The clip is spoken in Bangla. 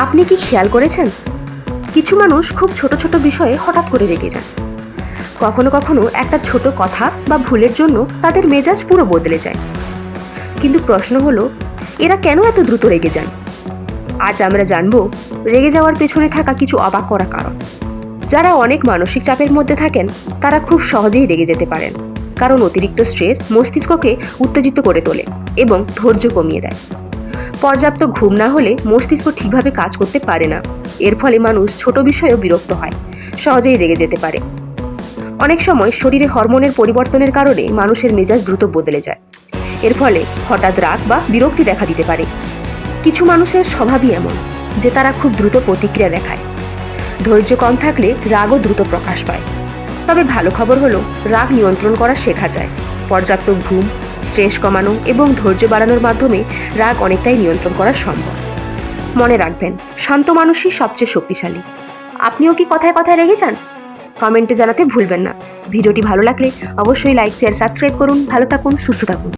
আপনি কি খেয়াল করেছেন, কিছু মানুষ খুব ছোট ছোট বিষয়ে হঠাৎ করে রেগে যান। কখনো কখনো একটা ছোট কথা বা ভুলের জন্য তাদের মেজাজ পুরো বদলে যায়। কিন্তু প্রশ্ন হলো, এরা কেন এত দ্রুত রেগে যান? আজ আমরা জানবো রেগে যাওয়ার পেছনে থাকা কিছু অবাক করা কারণ। যারা অনেক মানসিক চাপের মধ্যে থাকেন তারা খুব সহজেই রেগে যেতে পারেন, কারণ অতিরিক্ত স্ট্রেস মস্তিষ্ককে উত্তেজিত করে তোলে এবং ধৈর্য কমিয়ে দেয়। পর্যাপ্ত ঘুম না হলে মস্তিষ্ক ঠিকভাবে কাজ করতে পারে না। এর ফলে মানুষ ছোট বিষয়েও বিরক্ত হয়, সহজেই রেগে যেতে পারে। অনেক সময় শরীরে হরমোনের পরিবর্তনের কারণে মানুষের মেজাজ দ্রুত বদলে যায়। এর ফলে হঠাৎ রাগ বা বিরক্তি দেখা দিতে পারে। কিছু মানুষের স্বভাবই এমন যে তারা খুব দ্রুত প্রতিক্রিয়া দেখায়। ধৈর্য কম থাকলে রাগও দ্রুত প্রকাশ পায়। তবে ভালো খবর হলো, রাগ নিয়ন্ত্রণ করা শেখা যায়। পর্যাপ্ত ঘুম, স্ট্রেস কমানো এবং ধৈর্য বাড়ানোর মাধ্যমে রাগ অনেকটাই নিয়ন্ত্রণ করা সম্ভব। মনে রাখবেন, শান্ত মানুষই সবচেয়ে শক্তিশালী। আপনিও কি কথায় কথায় রেগে যান? কমেন্টে জানাতে ভুলবেন না। ভিডিওটি ভালো লাগলে অবশ্যই লাইক, শেয়ার, সাবস্ক্রাইব করুন। ভালো থাকুন, সুস্থ থাকুন।